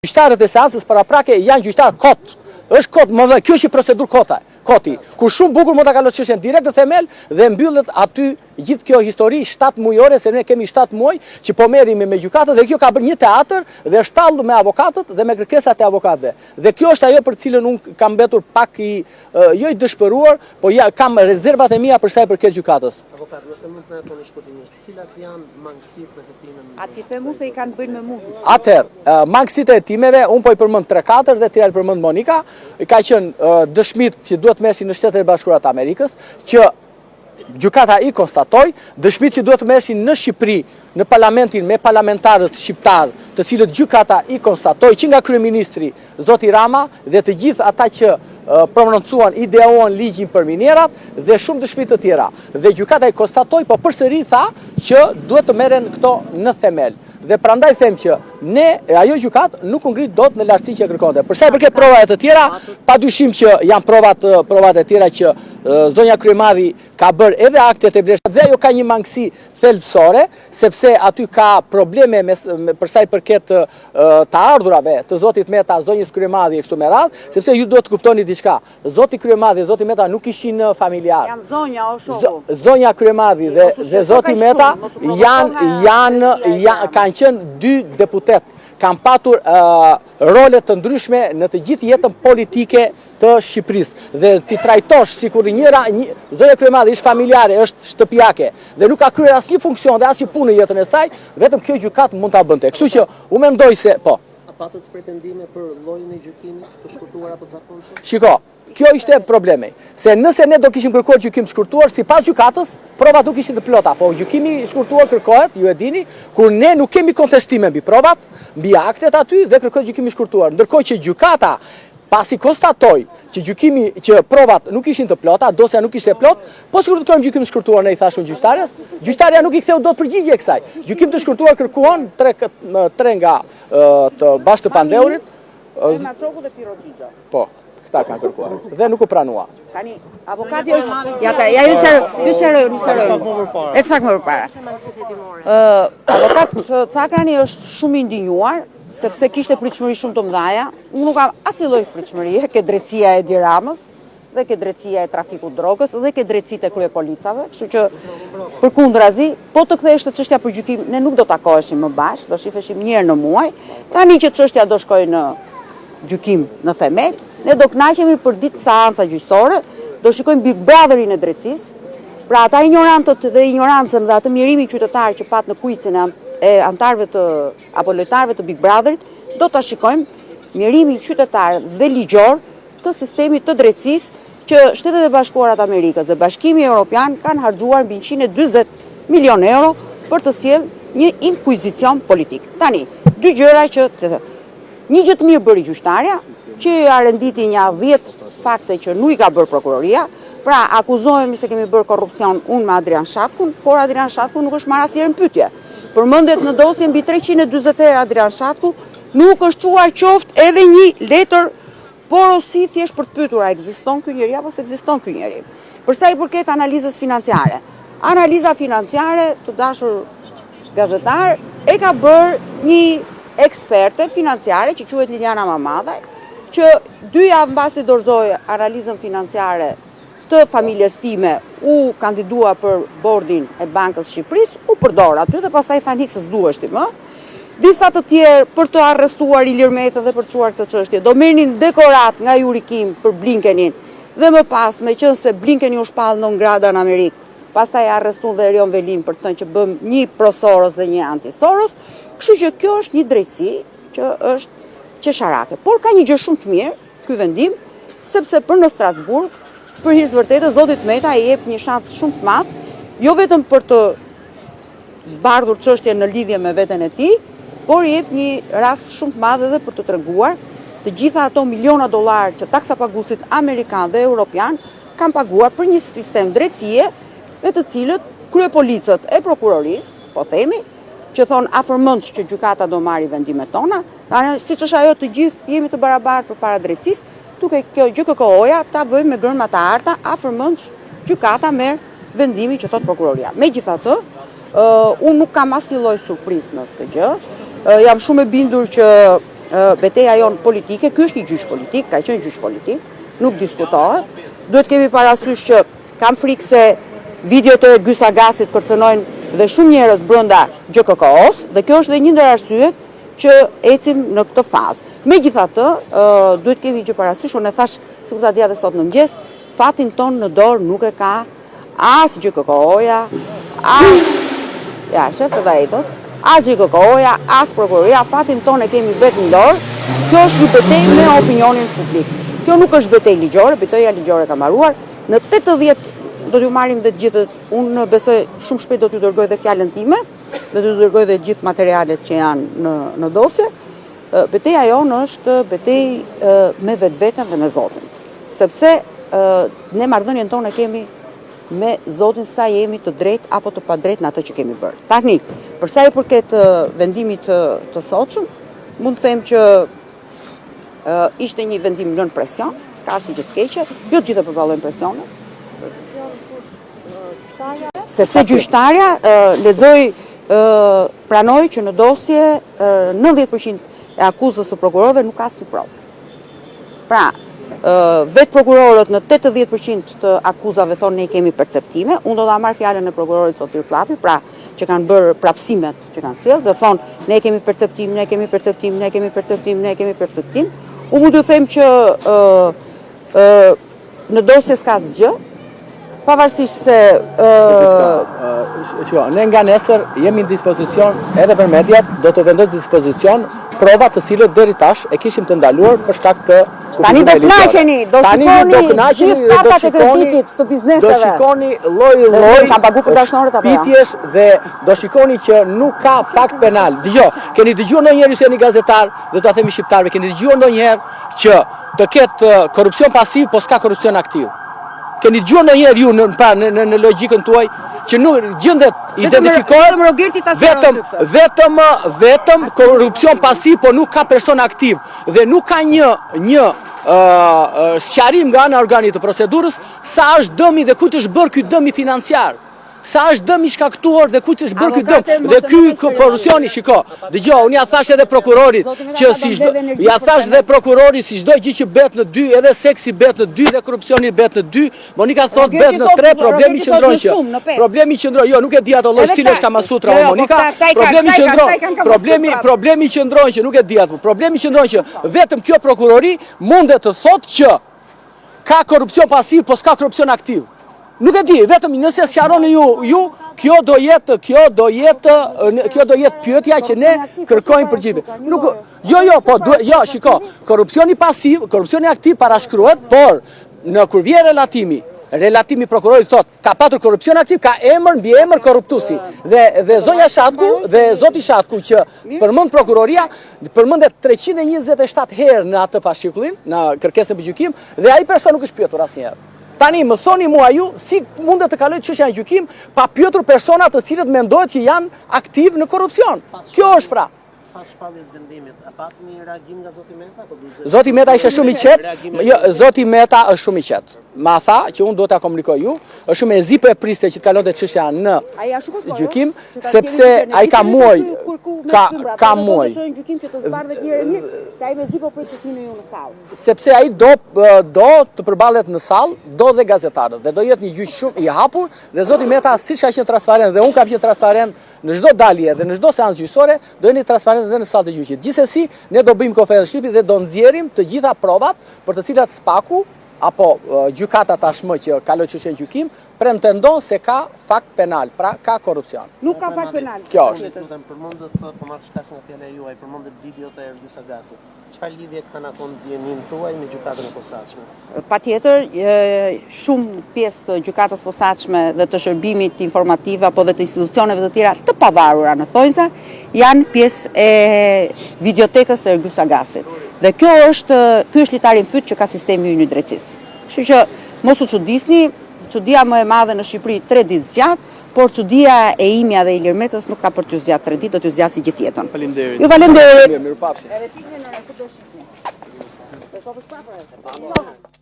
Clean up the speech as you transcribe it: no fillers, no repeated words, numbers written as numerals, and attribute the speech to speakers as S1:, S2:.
S1: Gjyqtarët e seancës paraprake janë gjyqtarë kot. Është kot, më dhe kjo është i procedur koti, ku shumë bukur mund ta kaloj çështjen direkt në themel dhe mbyllet aty gjithë kjo histori 7 mujore, se ne kemi 7 muaj që po merremi me gjykatët dhe kjo ka bërë një teatr dhe është tallur me avokatët dhe me kërkesat e avokatëve. Dhe kjo është ajo për cilën unë kam mbetur pak jo i dëshpëruar, po kam rezervat e mia për sa i përket gjykatës.
S2: Avokat, nëse mund të na thoni shkurtimisht, cilat janë mangësitë në hetimën?
S3: A ti themu se i kanë bënë me mua?
S1: Atëherë, mangësitë e hetimeve, unë po i përmend 3-4 dhe tira i përmend Monika, ka qenë dëshmit që duhet merreshin në Shtetet e Bashkuara të Amerikës, që gjykata i konstatoi, dëshmit që duhet merreshin në Shqipëri, në parlamentin me parlamentarët shqiptar, të cilët gjykata i konstatoi që nga kryeministri zoti Rama dhe të gjithë ata që prononcuan, ideuan ligjin për minerat dhe shumë dëshmi të tjera. Dhe gjykata i konstatoi, po përsëri tha që duhet të merren këto në themel. Dhe prandaj them që ajo gjykat nuk u ngrit dot në lartësi që kërkonte. Për sa i përket provave të tjera, padyshim që janë provat e tjera që zonja Kryemadhi ka bërë edhe aktet e vlefshme dhe ajo ka një mangësi thelbësore, sepse aty ka probleme për sa i përket të ardhurave të zotit Meta, zonjës Kryemadhi e kështu me radhë, sepse ju duhet të kuptoni diçka. Zoti Kryemadhi dhe zoti Meta nuk ishin familjar.
S3: Janë zonja o shoku.
S1: Zonja Kryemadhi dhe zoti Meta kanë qenë 2 deputet, kanë patur role të ndryshme në të gjithë jetën politike të Shqipërisë dhe ti trajtosh sikur zonja Kryemadhi është familjare, është shtëpiake dhe nuk ka kryer asnjë funksion dhe asnjë punë në jetën e saj, vetëm kjo gjykat mund ta bënte. Kështu që unë mendoj se po.
S2: A patët pretendime për llojin e gjykimit të shkurtuar apo të zakonshëm?
S1: Shiko, kjo ishte problemi, se nëse ne do kishim kërkuar gjykim të shkurtuar, sipas gjykatës, provat nuk ishin të plota, po gjykimi i shkurtuar kërkohet, ju e dini, kur ne nuk kemi kontestime mbi provat, mbi aktet aty dhe kërkohet gjykimi i shkurtuar. Ndërkohë që gjykata pasi konstatoi që provat nuk ishin të plota, dosja nuk ishte plot, po sikur të kërkojmë gjykim të shkurtuar, ne i thashun gjyqtarës, gjyqtarja nuk i ktheu dot përgjigje kësaj. Gjykim të shkurtuar kërkuan 3 nga të bashkë të Pandeurit.
S3: Ema Çoku dhe Pirotixha.
S1: Po, këta kanë kërkuar dhe nuk u pranua.
S3: Tani, avokati është... Ja ju sërojnë. E të fakt më përpara. Avokat Cakrani është shumë i ndinjuar, sepse kishte pritshmëri shumë të mëdha. Unë nuk kam asnjë lloj pritshmërie, ke drejtësia e Diramës, dhe ke drejtësia e trafikut drogës, dhe ke drejtësitë e kryepolicave, kështu që përkundrazi, po të kthehesh te çështja për gjykim, ne nuk do takoheshim më bashkë, do shifeshim një herë në muaj. Tani që çështja do shkojë në gjykim në themel, ne do kënaqemi për ditë seanca gjyqësore, do shikojmë Big Brotherin e drejtësisë, pra ata ignorantët dhe ignorancën dhe atë mjerimin qytetar që pat në kuicën e antarëve apo lojtarëve të Big Brotherit, do ta shikojmë mjerimin qytetar dhe ligjor të sistemit të drejtësisë që Shtetet e Bashkuara të Amerikës dhe Bashkimi Evropian kanë harxuar mbi 140 milion euro për të sjellë një inkuizicion politik. Tani, 2 gjëra që një gjë të mirë bëri gjyqtarja, që ja renditi një 10 fakte që nuk i ka bërë prokuroria, pra akuzohemi se kemi bërë korrupsion unë me Adrian Shatkun, por Adrian Shatku nuk është marrë asnjëherë në pyetje. Përmendet në dosje mbi 340 Adrian Shatku, nuk është çuar qoftë edhe një letër porosi thjesht për të pyetur a ekziston ky njeri apo s'ekziston ky njeri. Për sa i përket analizës financiare. Analiza financiare, të dashur gazetar, e ka bërë një eksperte financiare që quhet Liliana Mamadhaj, që 2 javë mbasi dorëzoi analizën financiare të familjes time, u kandidua për bordin e Bankës Shqipërisë, u përdor aty dhe pastaj thanë hiq se s'duheshti më. Disa të tjerë për të arrestuar Ilir Metën dhe për të çuar këtë çështje do merrnin dekorat nga Yuri Kim për Blinkenin dhe më pas, meqense Blinkeni u shpall non grata në Amerikë, pastaj arrestuan dhe Erion Velin për të thënë që bëm një pro-Soros dhe një anti-Soros, kështu që kjo është një drejtësi që është qesharake. Por ka një gjë shumë të mirë ky vendim, sepse për në Strasburg, për hir të vërtetë, zotit Meta i jep një shans shumë të madh, jo vetëm për të zbardhur çështjen në lidhje me veten e tij, por i jep një rast shumë të madh edhe për të treguar të gjitha ato miliona dollar që taksapaguesit amerikan dhe europian kanë paguar për një sistem drejtësie me të cilët kryepolicët e prokurorisë, po themi, që thonë afërmendsh që gjykata do marrë vendimet tona, siç është ajo të gjithë jemi të barabartë përpara drejtësisë, duke kjo GKK-ja ta bëjmë me gërma të arta, afërmendsh gjykata merr vendimin që thot prokuroria. Megjithatë, unë nuk kam asnjë lloj surprizë në këtë gjë. Jam shumë e bindur që beteja jonë politike, ky është një gjysh politik, ka qenë gjysh politik, nuk diskutohet. Duhet kemi parasysh që kam frikë se videot e Gysagasit kërcënojnë dhe shumë njerëz brenda GKK-s, dhe kjo është dhe një ndër arsyet që ecim në këtë fazë. Megjithatë, duhet kemi gjë parasysh, unë e thash sikur ta dija dhe sot në mëngjes, fatin ton në dorë nuk e ka as GKK-ja, as as GKK-ja, as prokuroria, fatin ton e kemi vetë në dorë. Kjo është një betejë me opinionin publik. Kjo nuk është betejë ligjore, betejë ligjore ka mbaruar. Në 80 do t'ju marrim dhe të gjithë, unë besoj shumë shpejt do t'ju dërgoj dhe fjalën time, do t'ju dërgoj dhe gjithë materialet që janë në dosje. Betejë jonë është betejë me vetveten dhe me Zotin. Sepse ne marrëdhënien tonë kemi me Zotin sa jemi të drejtë apo të padrejtë në atë që kemi bërë. Tani, për sa i përket vendimit të sotshëm, mund të them që ishte një vendim nën presion, s'ka asnjë gjë të keqe, jo të gjithë përballojnë presionet. Sepse gjyqtarja lexoi, pranoi që në dosje 90% e akuzës së prokurorëve nuk ka asnjë provë. Pra, vetë prokurorët në 80% të akuzave thonë ne kemi perceptime, unë do ta marr fjalën e prokurorit Sotir Klapi, pra që kanë bërë prapësimet që kanë sjellë dhe thonë ne kemi perceptim, ne kemi perceptim, ne kemi perceptim, ne kemi perceptim. Unë mund të them që në dosje s'ka asgjë, pavarësisht se
S1: ne nga nesër jemi në dispozicion edhe për mediat, do të vendoj në dispozicion prova të cilët deri tash e kishim të ndaluar për shkak të
S3: tani do kënaqeni, do shikoni gjithë kartat e kreditit të bizneseve.
S1: Do shikoni lloj pitjesh dhe do shikoni që nuk ka fakt penal. Dgjoj, keni dëgjuar ndonjëherë se jeni gazetar dhe do ta themi shqiptarëve, keni dëgjuar ndonjëherë që të ketë korrupsion pasiv, po s'ka korrupsion aktiv. Keni dëgjuar ndonjëherë ju në logjikën tuaj që nuk gjendet identifikohet vetëm korrupsion pasiv, po nuk ka person aktiv dhe nuk ka një sqarim nga ana e organit të procedurës sa është dëmi dhe kujt është bërë ky dëmi financiar. Sa është dëmi shkaktuar dhe kujt është bërë ky dëm. Dhe ky korrupsioni, shiko, dëgjoj, unë ja thash edhe prokurorit që si çdo gjë që bëhet në 2, edhe seksi bëhet në 2 dhe korrupsioni bëhet në 2, Monika thot bëhet në 3, problemi qëndron që. Problemi qëndron, jo, nuk e di ato lloj stilesh Kamasutra Monika. Problemi qëndron që nuk e di ato. Problemi qëndron që vetëm kjo prokurori mundet të thotë që ka korrupsion pasiv, po s'ka korrupsion aktiv. Nuk e di, vetëm nëse sqaroni ju, kjo do jetë pyetja që ne kërkojmë përgjigje. Jo, shiko, korrupsioni pasiv, korrupsioni aktiv parashkruhet, por kur vjen relatimi prokurorit thot, ka patur korrupsion aktiv, ka emër mbi emër korruptuesi. Dhe zonja Shatku dhe zoti Shatku që përmend prokuroria, përmendet 327 herë në atë fascikullin, në kërkesën për gjykim, dhe ai person nuk është pyetur asnjëherë. Tani më thoni mua ju si mundet të kalojë çështja në gjykim pa pyetur persona të cilët mendohet që janë aktiv në korrupsion. Kjo është pra.
S2: Pas shpalljes vendimit, a pati një reagim nga Zoti Meta?
S1: Zoti Meta ishte shumë i qetë. Jo, Zoti Meta është shumë i qetë. Ma tha që unë do t'ja komunikoj ju, është shumë e zipe e priste që të kalonte çështja në gjykim, sepse ai ka muaj, ka muaj. Sepse ai do të përballet në sallë, do dhe gazetarët, dhe do jetë një gjyq shumë i hapur, dhe Zoti Meta siç ka qenë transparent dhe unë kam qenë transparent në çdo dalje dhe në çdo seancë gjyqësore, do jeni transparent edhe në sallë të gjyqit. Gjithsesi, ne do bëjmë konferencë dhe do nxjerrim të gjitha provat për të cilat SPAK-u apo gjykata tashmë që kaloi çështjen gjykim, pretendon se ka fakt penal, pra ka korrupsion.
S3: Nuk ka fakt penal.
S1: Kjo është.
S2: Përmendet po marr shkas nga fjala juaj, përmendet videot e Gysagasit. Çfarë lidhje kanë ato ndjenimin tuaj me gjykatën e posaçme?
S3: Patjetër, shumë pjesë të gjykatës posaçme dhe të shërbimit informativ apo dhe të institucioneve të tjera të pavarura në thonjza janë pjesë e videotekës së Gysagasit. Dhe ky është litari në fyt që ka sistemi ynë i drejtësisë. Kështu që mos u çudisni, çudia më e madhe në Shqipëri 3 ditë zgjat, por çudia e imja dhe Ilir Metës nuk ka për t'ju zgjat 3 ditë, do t'ju zgjasë gjithë jetën.
S1: Faleminderit.
S3: Ju falenderoj.
S1: Mirupafshim.
S3: Edhe ti në kudo shihni. Do shohësh prapë.